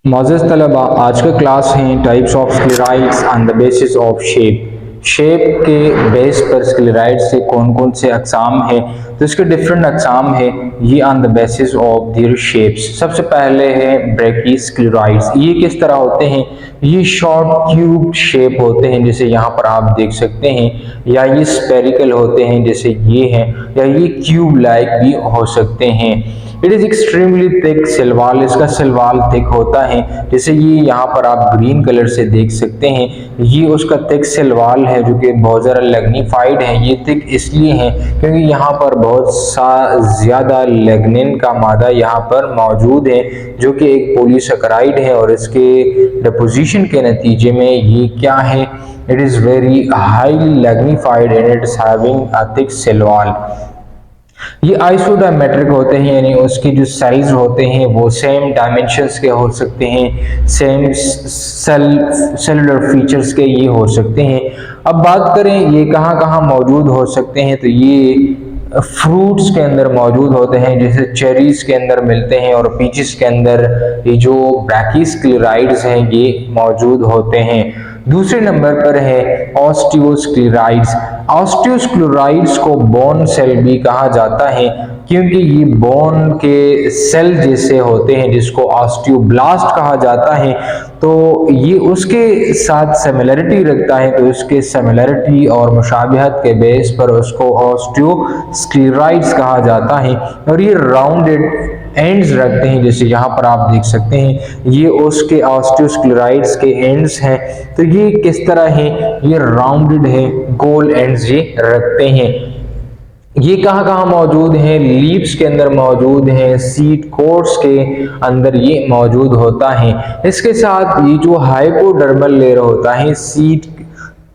मोअज़्ज़ज़ तलबा, आज का क्लास है types of sclereids on the basis of shape. Shape के बेस पर स्क्लेराइड्स से कौन कौन से अक़साम है, तो इसके डिफरेंट अक़साम है ये on the basis of their shapes. सबसे पहले है ब्रैकीस्क्लेराइड्स। ये किस तरह होते हैं? ये शॉर्ट क्यूब शेप होते हैं, जैसे यहाँ पर आप देख सकते हैं, या ये स्पेरिकल होते हैं जैसे ये हैं, या ये क्यूब लाइक भी हो सकते हैं। It is extremely thick cell wall, इसका सेल वॉल थिक होता है, जैसे ये यहाँ पर आप ग्रीन कलर से देख सकते हैं, ये उसका थिक सेल वॉल है जो कि बहुत ज़्यादा मैग्नीफाइड है। ये थिक इसलिए है क्योंकि यहाँ पर बहुत ज़्यादा लिग्निन का मादा यहाँ पर मौजूद है, जो कि एक पॉलीसेकेराइड है, और इसके डिपोजिशन के नतीजे में ये क्या है, it is very highly magnified and it is having a thick cell wall. ये आइसोडायमेट्रिक होते हैं, यानी उसके जो साइज होते हैं वो सेम डायमेंशंस के हो सकते हैं, सेम सेलुलर फीचर्स के ये हो सकते हैं। अब बात करें ये कहाँ कहाँ मौजूद हो सकते हैं, तो ये फ्रूट्स के अंदर मौजूद होते हैं, जैसे चेरीज के अंदर मिलते हैं, और पीचेस के अंदर ये जो ब्रैकीस्क्लेराइड्स हैं ये मौजूद होते हैं। दूसरे नंबर पर है ऑस्टियोस्क्लेराइड्स। ऑस्टियोस्क्लेराइड्स को बोन सेल भी कहा जाता है, क्योंकि ये बोन के सेल जैसे होते हैं, जिसको ऑस्टियोब्लास्ट कहा जाता है, तो ये उसके साथ सिमिलरिटी रखता है, तो इसके सिमिलरिटी और मुशाबिहत के बेस पर उसको ऑस्टियोस्क्लेराइड्स कहा जाता है। और ये राउंडेड एंड्स रखते हैं, जैसे यहाँ पर आप देख सकते हैं, ये उसके ऑस्टियोस्क्लेराइड्स के एंड्स हैं, तो ये किस तरह है, ये राउंडेड है, गोल एंड्स ये रखते हैं। ये कहाँ कहाँ मौजूद हैं? लीव्स के अंदर मौजूद हैं, सीड कोट्स के अंदर ये मौजूद होता है। इसके साथ ये जो हाइपोडर्मल लेयर होता है सीड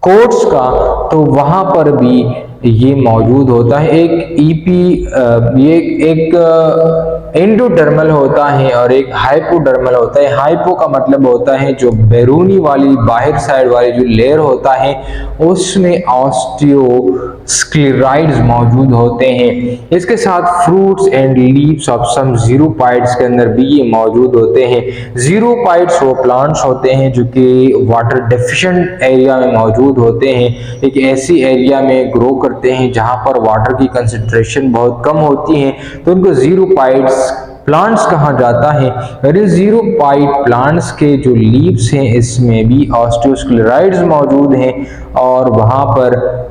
कोट्स का, तो वहां पर भी ये मौजूद होता है। एक ये एक एंडोडर्मल होता है और एक हाइपोडर्मल होता है। हाइपो का मतलब होता है जो बैरूनी वाली बाहर साइड वाली जो लेयर होता है, उसमें ऑस्टियोस्क्लेराइड्स मौजूद होते हैं। इसके साथ fruits and leaves of some ज़ीरोपाइड्स के अंदर भी ये मौजूद होते हैं। ज़ीरोपाइड्स वो प्लांट्स होते हैं जो कि वाटर डेफिशिएंट एरिया में मौजूद होते हैं, एक ऐसी एरिया में ग्रो करते हैं जहां पर वाटर की कंसंट्रेशन बहुत कम होती है, तो उनको ज़ीरोपाइड्स प्लांट्स कहा जाता है। अरे ज़ीरोपाइड प्लांट्स के जो लीव्स हैं इसमें भी ऑस्टियोस्क्लेराइड्स मौजूद हैं, और वहां पर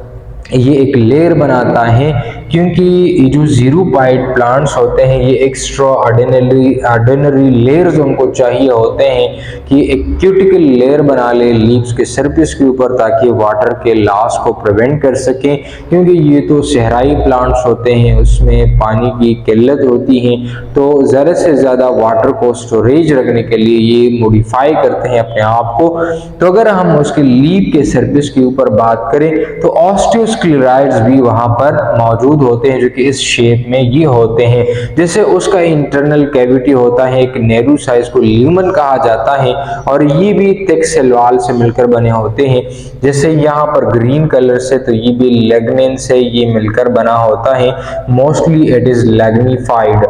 ये एक लेयर बनाता है, क्योंकि ये जो ज़ीरोपाइड प्लांट्स होते हैं ये एक्स्ट्रा ऑर्डिनरी लेयर्स उनको चाहिए होते हैं कि एक क्यूटिकल लेयर बना ले लीव्स के सरफेस के ऊपर, ताकि वाटर के लॉस को प्रिवेंट कर सकें, क्योंकि ये तो सहराई प्लांट्स होते हैं, उसमें पानी की किल्लत होती है, तो ज़्यादा से ज़्यादा वाटर को स्टोरेज रखने के लिए ये मॉडिफाई करते हैं अपने आप को। तो अगर हम उसके लीव के सरफेस के ऊपर बात करें तो ऑस्टियोस्क्लेराइड्स भी वहां पर मौजूद होते हैं, जो कि इस शेप में ये होते हैं। जैसे उसका इंटरनल कैविटी होता है एक नैरो साइज, को ल्यूमन कहा जाता है, और ये भी थिक सेल वॉल से मिलकर बने होते हैं। जैसे यहाँ पर ग्रीन कलर से, तो ये भी लिग्निन से ये मिलकर बना होता है। मोस्टली इट इज मैग्नीफाइड,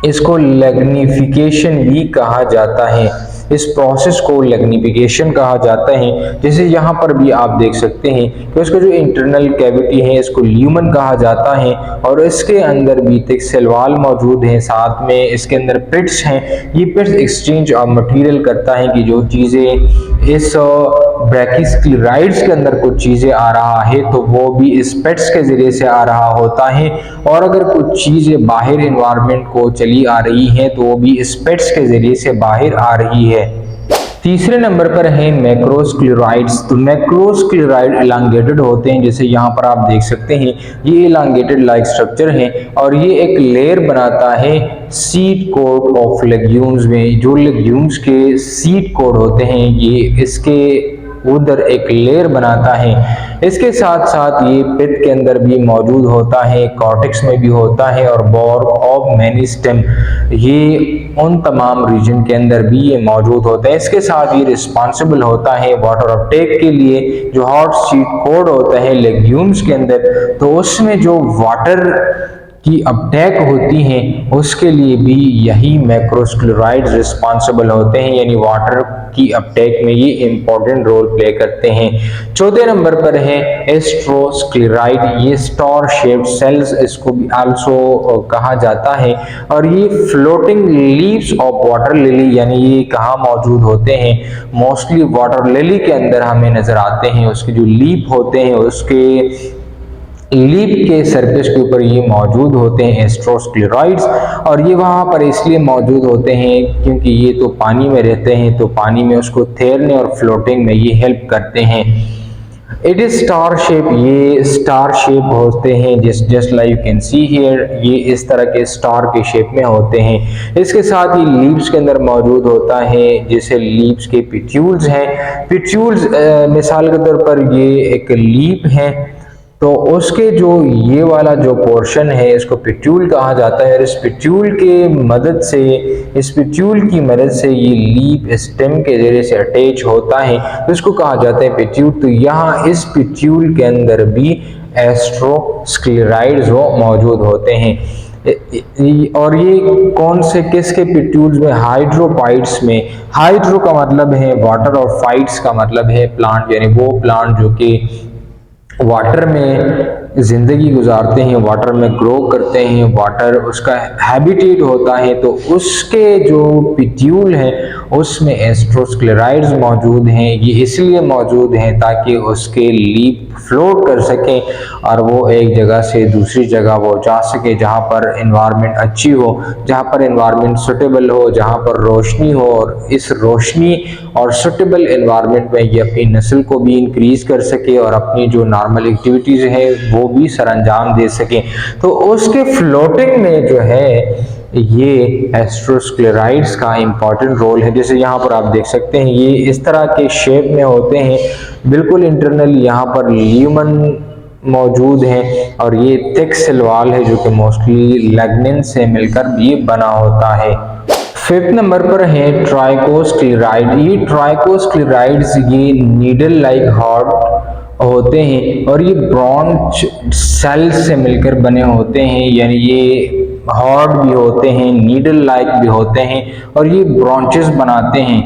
इसको मैग्निफिकेशन भी कहा जाता है, इस प्रोसेस को मैग्निफिकेशन कहा जाता है। जैसे यहाँ पर भी आप देख सकते हैं कि उसका जो इंटरनल कैविटी है इसको ल्यूमन कहा जाता है, और इसके अंदर भी थिक सेल वॉल मौजूद है, साथ में इसके अंदर पिट्स हैं। ये पिट्स एक्सचेंज ऑफ मटेरियल करता है कि जो चीज़ें इस ब्रैकीस्क्लेराइड्स के अंदर कुछ चीज़ें आ रहा है तो वो भी इस पिट्स के ज़रिए से आ रहा होता है, और अगर कुछ चीज़ें बाहर इन्वायरमेंट को चली आ रही हैं तो वो भी इस पिट्स के ज़रिए से बाहर आ रही है। तीसरे नंबर पर है मैक्रोस्क्लेराइड्स। तो मैक्रोस्क्लेराइड इलांगेटेड होते हैं, जैसे यहाँ पर आप देख सकते हैं, ये इलांगेटेड लाइक स्ट्रक्चर है, और ये एक लेयर बनाता है सीड कोट ऑफ लेग्यूम्स में। जो लेग्यूम्स के सीड कोट होते हैं ये इसके उधर एक लेयर बनाता है। इसके साथ साथ ये पित के अंदर भी मौजूद होता है, कॉर्टेक्स में भी होता है, और बोर्ड ऑफ मेनिस्टेम, ये उन तमाम रीजन के अंदर भी ये मौजूद होता है। इसके साथ ये रिस्पॉन्सिबल होता है वाटर अपटेक के लिए। जो हॉट सीड कोड होता है लेग्यूम्स के अंदर, तो उसमें जो वाटर की अपटेक होती हैं उसके लिए भी यही मैक्रोस्क्लेराइड्स रिस्पॉन्सिबल होते हैं, यानी वाटर की अपटेक में ये इंपॉर्टेंट रोल प्ले करते हैं। चौथे नंबर पर है एस्ट्रोस्क्लेराइड, ये स्टार शेप्ड सेल्स इसको भी आल्सो कहा जाता है, और ये floating leaves of water lily, यानी ये कहाँ मौजूद होते हैं, मोस्टली वाटर लिली के अंदर हमें नजर आते हैं। उसके जो लीफ होते हैं उसके लीफ के सरफेस के ऊपर ये मौजूद होते हैं एस्ट्रोस्क्लेराइड्स, और ये वहाँ पर इसलिए मौजूद होते हैं क्योंकि ये तो पानी में रहते हैं, तो पानी में उसको तैरने और फ्लोटिंग में ये हेल्प करते हैं। इट इज स्टार शेप, ये स्टार शेप होते हैं, just like you can see here, ये इस तरह के स्टार के शेप में होते हैं। इसके साथ ही लीव्स के अंदर मौजूद होता है, जैसे लीव्स के पिट्यूल्स हैं। पिट्यूल्स मिसाल के तौर पर ये एक लीफ है, तो उसके जो ये वाला जो पोर्शन है इसको पिट्यूल कहा जाता है, और इस पिट्यूल की मदद से ये लीफ स्टेम के जरिए से अटैच होता है, तो इसको कहा जाता है पिट्यूल। तो यहाँ इस पिट्यूल के अंदर भी एस्ट्रोस्क्लेराइड्स वो मौजूद होते हैं, और ये कौन से किसके पिट्यूल्स में, हाइड्रोपाइट्स में। हाइड्रो का मतलब है वाटर और फाइट्स का मतलब है प्लांट, यानी वो प्लांट जो कि वाटर में जिंदगी गुजारते हैं, वाटर में ग्रो करते हैं, वाटर उसका हैबिटेट होता है, तो उसके जो पिट्यूल हैं उसमें एस्ट्रोस्क्लेराइड्स मौजूद हैं। ये इसलिए मौजूद हैं ताकि उसके लीफ फ्लोट कर सकें और वो एक जगह से दूसरी जगह वो जा सके जहाँ पर एनवायरनमेंट अच्छी हो, जहाँ पर एनवायरनमेंट सुटेबल हो, जहाँ पर रोशनी हो, और इस रोशनी और सुटेबल एनवायरनमेंट में ये अपनी नस्ल को भी इंक्रीज कर सके और अपनी जो नॉर्मल एक्टिविटीज है वो भी सर अंजाम दे सके। तो उसके फ्लोटिंग में जो है ये एस्ट्रोस्क्लेराइड्स का इंपॉर्टेंट रोल है। जैसे यहाँ पर आप देख सकते हैं ये इस तरह के शेप में होते हैं, बिल्कुल इंटरनल यहाँ पर ल्यूमन मौजूद है, और ये थिक सिलवाल है जो कि मोस्टली लिग्निन से मिलकर ये बना होता है। फिफ्थ नंबर पर है ट्राइकोस्क्लेराइड। ये ट्राइकोस्क्लेराइड्स ये नीडल लाइक हार्ट होते हैं, और ये ब्रांच सेल से मिलकर बने होते हैं, यानी ये हार्ड भी होते हैं, नीडल लाइक भी होते हैं, और ये ब्रांचेस बनाते हैं।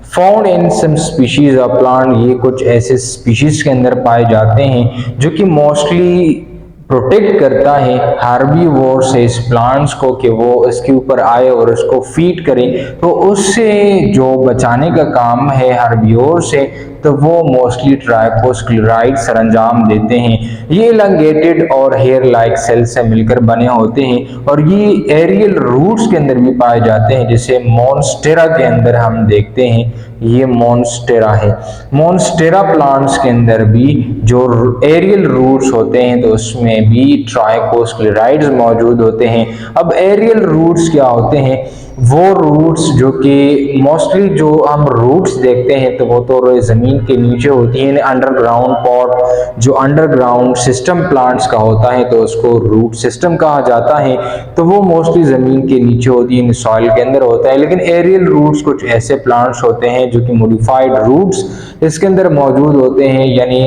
Found in some species of plant, ये कुछ ऐसे स्पीशीज के अंदर पाए जाते हैं जो कि मोस्टली प्रोटेक्ट करता है हार्बीवोर से इस प्लांट्स को कि वो इसके ऊपर आए और इसको फीड करें, तो उससे जो बचाने का काम है हार्बीवोर से, तो वो मोस्टली ट्राइकोस्क्लेराइड सरंजाम देते हैं। ये इलंगेटेड और हेयर लाइक सेल से मिलकर बने होते हैं, और ये एरियल रूट्स के अंदर भी पाए जाते हैं, जैसे मॉन्स्टेरा के अंदर हम देखते हैं, ये मॉन्स्टेरा है। मॉन्स्टेरा प्लांट्स के अंदर भी जो एरियल रूट्स होते हैं तो उसमें भी ट्राइकोस्क्लेराइड्स मौजूद होते हैं। अब एरियल रूट्स क्या होते हैं, वो रूट्स जो कि मोस्टली जो हम रूट्स देखते हैं तो वो तो जमीन के नीचे होती हैं, अंडरग्राउंड पॉट जो अंडरग्राउंड सिस्टम प्लांट्स का होता है तो उसको रूट सिस्टम कहा जाता है, तो वो मोस्टली जमीन के नीचे होती है, सॉइल के अंदर होता है। लेकिन एरियल रूट्स कुछ ऐसे प्लांट्स होते हैं जो कि मॉडिफाइड रूट्स इसके अंदर मौजूद होते हैं, यानी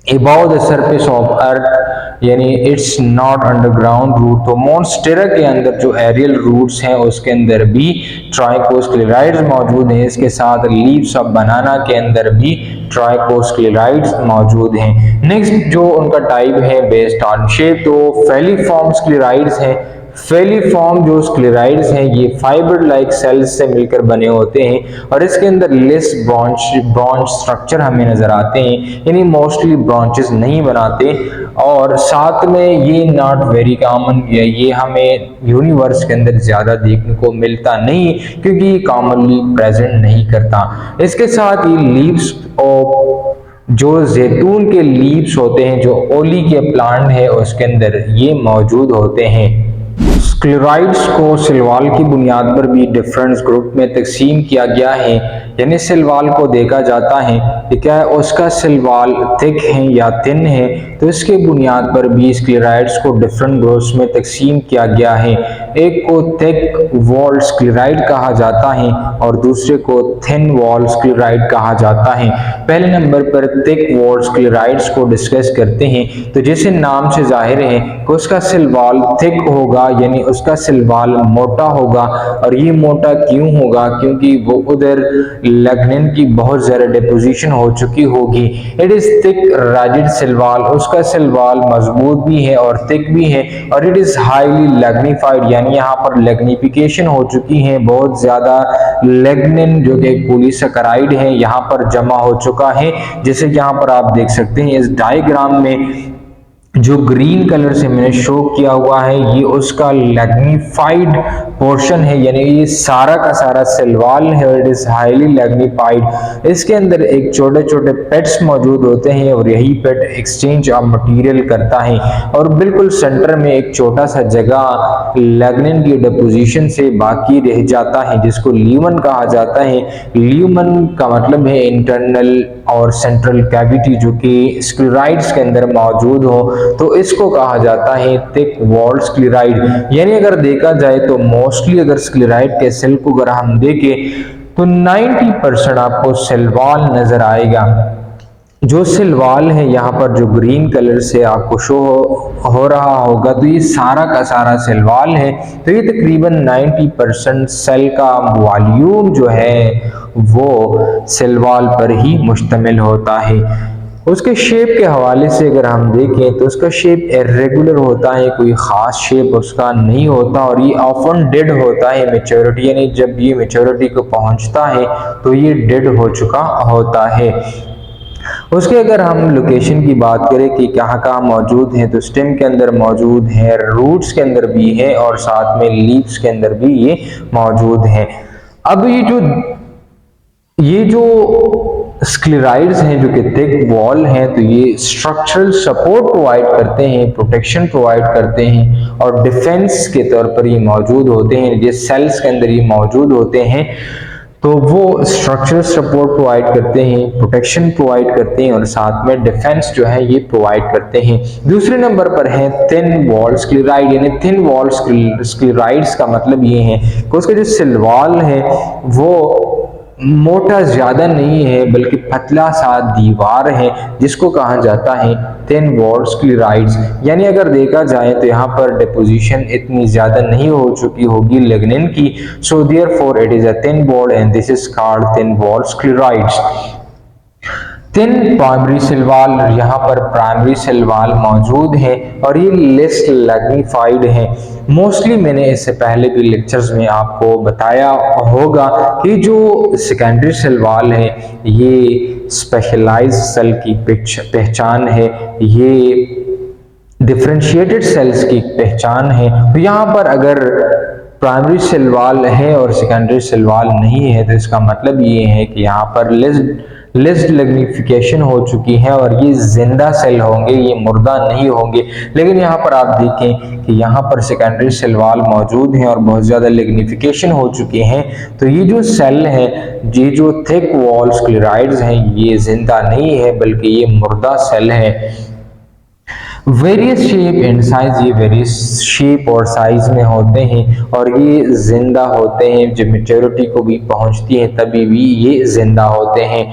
above the surface of earth, यानी इट्स नॉट अंडरग्राउंड रूट। तो मॉन्स्टेरा के अंदर जो एरियल रूट्स हैं उसके अंदर भी ट्राइकोस्क्लेराइड्स मौजूद हैं। इसके साथ लीव्स ऑफ बनाना के अंदर भी ट्राइकोस्क्लेराइड्स मौजूद हैं। नेक्स्ट जो उनका टाइप है बेस्ड ऑन शेप, तो फेलिफॉर्म स्क्लेराइड्स हैं। फेलिफॉर्म जो स्क्लेराइड्स हैं ये फाइबर लाइक सेल्स से मिलकर बने होते हैं, और इसके अंदर लेस ब्रांच स्ट्रक्चर हमें नजर आते हैं, यानी मोस्टली ब्रांचेस नहीं बनाते, और साथ में ये नॉट वेरी कॉमन, ये हमें यूनिवर्स के अंदर ज्यादा देखने को मिलता नहीं क्योंकि ये कॉमनली प्रेजेंट नहीं करता। इसके साथ ही लीव्स ऑफ जो जैतून के लीव्स होते हैं, जो ओली के प्लांट है उसके अंदर ये मौजूद होते हैं। स्क्लेराइड्स को सिलवाल की बुनियाद पर भी डिफरेंट ग्रुप में तकसीम किया गया है। यानी सेल वॉल को देखा जाता है कि क्या उसका सेल वॉल थिक है या थिन है, तो इसके बुनियाद पर भी स्क्लेराइड्स को डिफरेंट ग्रुप्स में तकसीम किया गया है। एक को थिक वॉल स्क्लेराइड कहा जाता है और दूसरे को थिन वॉल स्क्लेराइड कहा जाता है। पहले नंबर पर थिक वॉल स्क्लेराइड्स को डिस्कस करते हैं। तो जैसे नाम से जाहिर है कि उसका सेल वॉल थिक होगा, यानी उसका सेल वॉल मोटा होगा। और ये मोटा क्यों होगा? क्योंकि वो उधर लिग्निन की बहुत ज्यादा डिपोजिशन हो चुकी होगी। It is thick rigid cell wall, उसका सेल वॉल मजबूत भी है और थिक भी है। और इट इज हाईली लिग्निफाइड, यानी यहाँ पर लिग्निफिकेशन हो चुकी है, बहुत ज्यादा लिग्निन जो कि पॉलीसैकेराइड है यहाँ पर जमा हो चुका है। जैसे यहाँ पर आप देख सकते हैं इस डायग्राम में जो ग्रीन कलर से मैंने शो किया हुआ है, ये उसका लिग्निफाइड पोर्शन है, यानी ये सारा का सारा सेल वॉल है। It is highly lignified. इसके अंदर एक छोटे छोटे पेट्स मौजूद होते हैं और यही पेट एक्सचेंज ऑफ मटेरियल करता है। और बिल्कुल सेंटर में एक छोटा सा जगह लिग्निन की डिपोजिशन से बाकी रह जाता है, जिसको ल्यूमन कहा जाता है। ल्यूमन का मतलब है इंटरनल और सेंट्रल कैविटी, जो कि स्क्लेराइड्स के अंदर मौजूद हो, तो इसको कहा जाता है थिक वॉल स्क्लेराइड। यानी अगर देखा जाए तो मोस्टली अगर स्क्लेराइड के सेल को अगर हम देखें तो 90% आपको सेल वॉल नजर आएगा। जो सेल वॉल है यहाँ पर जो ग्रीन कलर से आपको शो हो रहा होगा, तो ये सारा का सारा सेल वॉल है। तो ये तकरीबन 90% सेल का वॉल्यूम जो है वो सेल वॉल पर ही मुश्तमिल होता है। उसके शेप के हवाले से अगर हम देखें तो उसका शेप इरेगुलर होता है, कोई ख़ास शेप उसका नहीं होता। और ये ऑफन डेड होता है मैच्योरिटी, यानी जब ये मैच्योरिटी को पहुंचता है तो ये डेड हो चुका होता है। उसके अगर हम लोकेशन की बात करें कि कहाँ कहाँ मौजूद है, तो स्टेम के अंदर मौजूद है, रूट्स के अंदर भी है और साथ में लीव्स के अंदर भी ये मौजूद है। अब ये जो स्क्लेराइड्स हैं जो कि थिक वॉल हैं, तो ये स्ट्रक्चरल सपोर्ट प्रोवाइड करते हैं, प्रोटेक्शन प्रोवाइड करते हैं और डिफेंस के तौर पर ये मौजूद होते हैं। ये सेल्स के अंदर ये मौजूद होते हैं, तो वो स्ट्रक्चरल सपोर्ट प्रोवाइड करते हैं, प्रोटेक्शन प्रोवाइड करते हैं और साथ में डिफेंस जो है ये प्रोवाइड करते हैं। दूसरे नंबर पर है थिन वॉल स्क्लेराइड, यानी थिन वॉल स्क्लेराइड्स का मतलब ये है कि उसका जो सेल वॉल है वो मोटा ज्यादा नहीं है, बल्कि पतला सा दीवार है, जिसको कहा जाता है थिन वॉल स्क्लेराइड्स। यानी अगर देखा जाए तो यहाँ पर डिपोजिशन इतनी ज्यादा नहीं हो चुकी होगी लिग्निन की, so therefore it is a thin wall and this is called thin wall sclereids. Thin primary cell wall, यहाँ पर प्राइमरी सेल वॉल मौजूद है और ये लेस मैग्नीफाइड है। मोस्टली मैंने इससे पहले भी लेक्चर्स में आपको बताया होगा कि जो सेकेंडरी सेल वॉल है ये स्पेशलाइज्ड सेल की पहचान है, ये डिफरेंशिएटेड सेल्स की पहचान है। तो यहाँ पर अगर प्राइमरी सेल वॉल है और सेकेंडरी सेल वॉल नहीं है, तो इसका मतलब ये है कि यहाँ पर लिस्ट लिग्निफिकेशन हो चुकी है और ये जिंदा सेल होंगे, ये मुर्दा नहीं होंगे। लेकिन यहाँ पर आप देखें कि यहाँ पर सेकेंडरी सेल वॉल मौजूद हैं और बहुत ज़्यादा लिग्निफिकेशन हो चुके हैं। तो ये जो सेल है, ये जो थिक वॉल स्क्लेराइड्स हैं, ये जिंदा नहीं है बल्कि ये मुर्दा सेल है। वेरियस शेप एंड साइज, ये वेरियस शेप और साइज में होते हैं और ये जिंदा होते हैं। जब मैच्योरिटी को भी पहुंचती है तभी भी ये जिंदा होते हैं।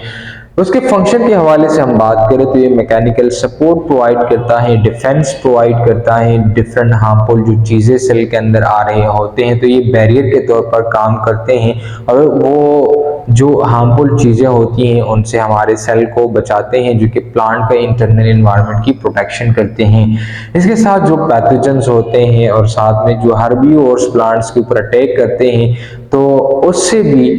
उसके फंक्शन के हवाले से हम बात करें तो ये मैकेनिकल सपोर्ट प्रोवाइड करता है, डिफेंस प्रोवाइड करता है, डिफरेंट हार्मफुल जो चीज़ें सेल के अंदर आ रहे होते हैं तो ये बैरियर के तौर पर काम करते हैं और वो जो हार्मफुल चीज़ें होती हैं उनसे हमारे सेल को बचाते हैं, जो कि प्लांट का इंटरनल एनवायरनमेंट की प्रोटेक्शन करते हैं। इसके साथ जो पैथोजेंस होते हैं और साथ में जो हर्बीवोर्स प्लांट्स के ऊपर अटैक करते हैं, तो उससे भी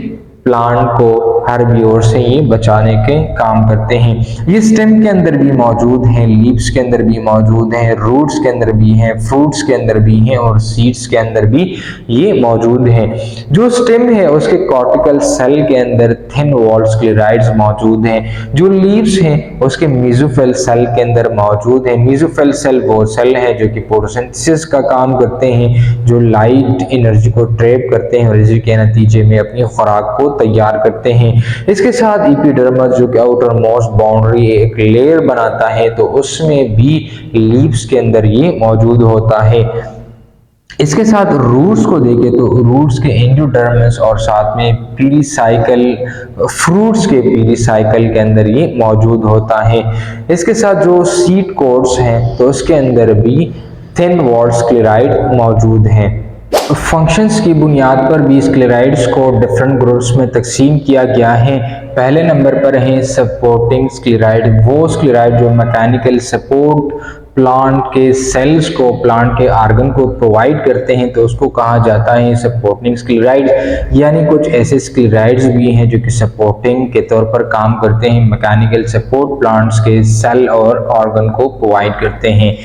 प्लांट को हर्बीवोर से ही बचाने के काम करते हैं। ये स्टेम के अंदर भी मौजूद हैं, लीव्स के अंदर भी मौजूद हैं, रूट्स के अंदर भी हैं, फ्रूट्स के अंदर भी हैं और सीड्स के अंदर भी ये मौजूद हैं। जो स्टेम है उसके कॉर्टिकल सेल के अंदर थिन वॉल स्क्लेराइड्स मौजूद हैं। जो लीव्स हैं उसके मेसोफिल सेल के अंदर मौजूद हैं। मेसोफिल सेल वो सेल है जो कि फोटोसिंथेसिस का काम करते हैं, जो लाइट एनर्जी को ट्रैप करते हैं और इसी के नतीजे में अपनी खुराक को तैयार करते हैं। इसके साथ एपिडर्मिस जो कि आउटर मोस्ट बाउंड्री एक लेयर बनाता है, तो उसमें भी लीव्स के अंदर ये मौजूद होता है। इसके साथ रूट्स को देखें तो रूट्स के एंडोडर्मिस और साथ में पीरिसाइकल, फ्रूट्स के पीरिसाइकल के अंदर ये मौजूद होता है। इसके साथ जो सीड कोड्स हैं तो उसके अंदर भी थिन वॉल्ड स्क्लेराइड मौजूद हैं। फंक्शंस की बुनियाद पर भी स्क्लेराइड्स को डिफरेंट ग्रुप्स में तकसीम किया गया है। पहले नंबर पर हैं सपोर्टिंग स्क्लेराइड, वो स्क्लेराइड जो मैकेनिकल सपोर्ट प्लांट के सेल्स को, प्लांट के आर्गन को प्रोवाइड करते हैं, तो उसको कहा जाता है सपोर्टिंग स्क्लेराइड। यानी कुछ ऐसे स्क्लेराइड्स भी हैं जो कि सपोर्टिंग के तौर पर काम करते हैं, मैकेनिकल सपोर्ट प्लांट्स के सेल और ऑर्गन को प्रोवाइड करते हैं।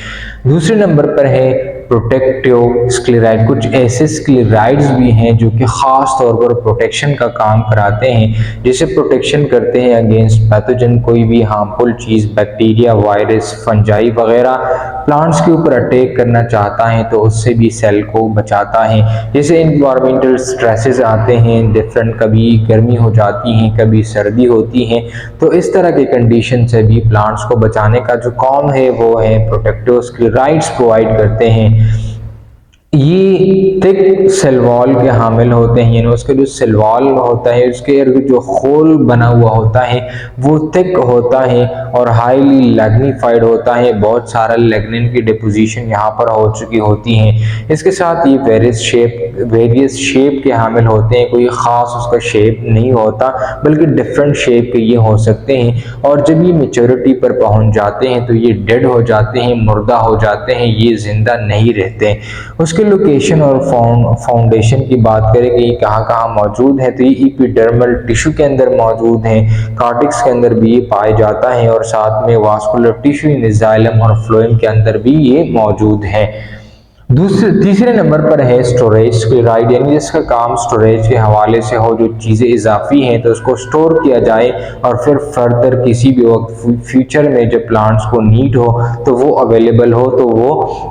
दूसरे नंबर पर है प्रोटेक्टिव स्क्लेराइड। कुछ ऐसे स्क्लेराइड्स भी हैं जो कि खास तौर पर प्रोटेक्शन का काम कराते हैं, जैसे प्रोटेक्शन करते हैं अगेंस्ट पैथोजन, कोई भी हार्मफुल चीज, बैक्टीरिया, वायरस, फंजाई वगैरह प्लांट्स के ऊपर अटैक करना चाहता है तो उससे भी सेल को बचाता है। जैसे इन्वायरमेंटल स्ट्रेसेस आते हैं डिफरेंट, कभी गर्मी हो जाती है, कभी सर्दी होती है, तो इस तरह के कंडीशन से भी प्लांट्स को बचाने का जो काम है वो है प्रोटेक्टिव स्क्लेराइड्स प्रोवाइड करते हैं। ये थिक सेल वॉल के हामिल होते हैं, यानी उसका जो सेल वॉल होता है उसके इर्द जो होल बना हुआ होता है वो थिक होता है और हाईली लैग्निफाइड होता है। बहुत सारा लैग्निन की डिपोजिशन यहाँ पर हो चुकी होती है। इसके साथ ये वेरियस शेप के हामिल होते हैं, कोई ख़ास उसका शेप नहीं होता बल्कि डिफरेंट शेप के ये हो सकते हैं। और जब ये मेच्योरिटी पर पहुँच जाते हैं तो ये डेड हो जाते हैं, मुर्दा हो जाते हैं, ये जिंदा नहीं रहते। उसके लोकेशन और फाउंडेशन की बात करें कि ये कहाँ कहाँ मौजूद है, तो ये एपिडर्मल टिश्यू के अंदर मौजूद है, कार्टिक्स के अंदर भी ये पाया जाता है और साथ में वास्कुलर टिश्यू इन जाइलम और फ्लोएम के अंदर भी ये मौजूद है। तीसरे नंबर पर है स्टोरेज स्क्लेराइड, यानी जिसका काम स्टोरेज के हवाले से हो, जो चीज़ें इजाफी हैं तो उसको स्टोर किया जाए और फिर फर्दर किसी भी वक्त फ्यूचर में जब प्लांट्स को नीड हो तो वो अवेलेबल हो, तो वो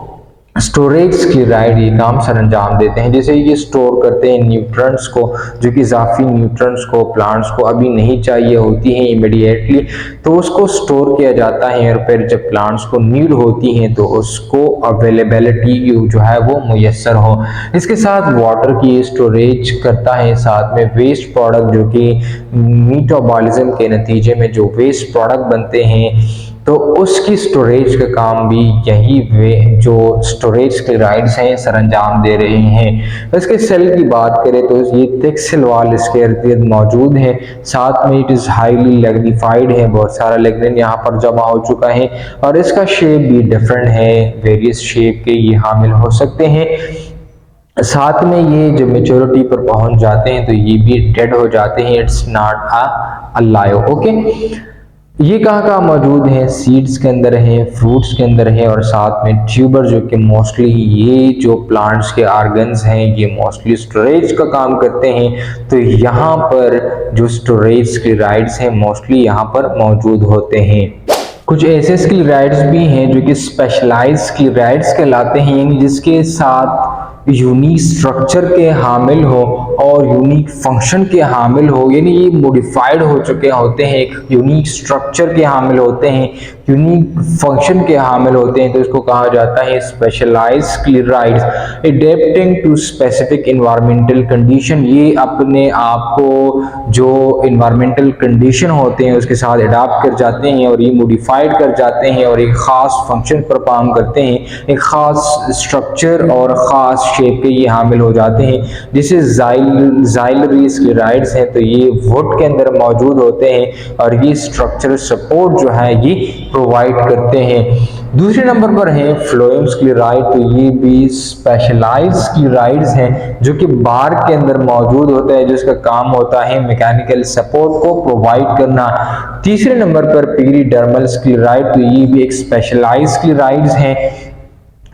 स्टोरेज स्क्लेराइड ये काम सर अंजाम देते हैं। जैसे ये स्टोर करते हैं न्यूट्रंट्स को, जो कि इजाफी न्यूट्रंट्स को प्लांट्स को अभी नहीं चाहिए होती हैं इमीडिएटली, तो उसको स्टोर किया जाता है और फिर जब प्लांट्स को नीड होती हैं तो उसको अवेलेबिलिटी जो है वो मुयस्सर हो। इसके साथ वाटर की स्टोरेज करता है, साथ में वेस्ट प्रोडक्ट जो कि मेटाबॉलिज्म के नतीजे में जो वेस्ट प्रोडक्ट बनते हैं तो उसकी स्टोरेज का काम भी यही वे जो स्टोरेज स्क्लेराइड्स हैं सर अंजाम दे रहे हैं। इसके सेल की बात करें तो ये थिक सेल वॉल इसके इर्द गिर्द मौजूद है, साथ में इट इज हाईली लैग्निफाइड है, बहुत सारा लैग्निन यहाँ पर जमा हो चुका है और इसका शेप भी डिफरेंट है, वेरियस शेप के ये हामिल हो सकते हैं। साथ में ये जब मेच्योरिटी पर पहुंच जाते हैं तो ये भी डेड हो जाते हैं, इट्स नॉट अलाइव। ओके, ये कहाँ मौजूद है, सीड्स के अंदर है, फ्रूट्स के अंदर है और साथ में ट्यूबर, जो कि मोस्टली ये जो प्लांट्स के आर्गन्स हैं ये मोस्टली स्टोरेज का काम करते हैं, तो यहाँ पर जो स्टोरेज स्क्लेराइड्स हैं मोस्टली यहाँ पर मौजूद होते हैं। कुछ ऐसे स्क्लेराइड्स भी हैं जो कि स्पेशलाइज्ड स्क्लेराइड्स कहलाते हैं, यानी जिसके साथ यूनिक स्ट्रक्चर के हामिल हो और यूनिक फंक्शन के हामिल हो, यानी ये मॉडिफाइड हो चुके होते हैं, एक यूनिक स्ट्रक्चर के हामिल होते हैं, यूनिक फंक्शन के हामिल होते हैं, तो इसको कहा जाता है specialized sclereids. Adapting to specific environmental condition, ये अपने आप को जो इन्वायरमेंटल कंडीशन होते हैं उसके साथ अडाप्ट कर जाते हैं और ये मॉडिफाइड कर जाते हैं और एक खास फंक्शन परफॉर्म करते हैं, एक खास स्ट्रक्चर और खास शेप के ये हामिल हो जाते हैं। जैसे जाइलरी स्क्लेराइड्स हैं तो ये वुड के अंदर मौजूद होते हैं और ये स्ट्रक्चरल सपोर्ट जो है ये प्रोवाइड करते हैं। दूसरे नंबर पर है फ्लोएम स्क्लेराइड, तो ये भी स्पेशलाइज्ड स्क्लेराइड्स हैं जो कि बार्क के अंदर मौजूद होता है, जिसका काम होता है मैकेनिकल सपोर्ट को प्रोवाइड करना। तीसरे नंबर पर पीरिडर्मल स्क्लेराइड, तो ये भी एक स्पेशलाइज्ड स्क्लेराइड्स हैं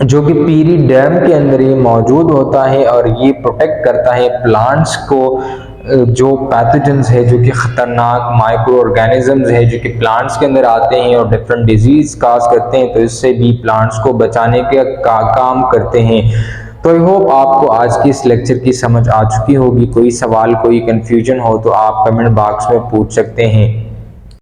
जो कि पीरिडर्म के अंदर ये मौजूद होता है और ये प्रोटेक्ट करता है प्लांट्स को जो पैथोजेंस है, जो कि खतरनाक माइक्रो ऑर्गेनिजम्स है जो कि प्लांट्स के अंदर आते हैं और डिफरेंट डिजीज काज करते हैं, तो इससे भी प्लांट्स को बचाने का काम करते हैं। तो आई होप आपको आज की इस लेक्चर की समझ आ चुकी होगी। कोई सवाल, कोई कंफ्यूजन हो तो आप कमेंट बॉक्स में पूछ सकते हैं।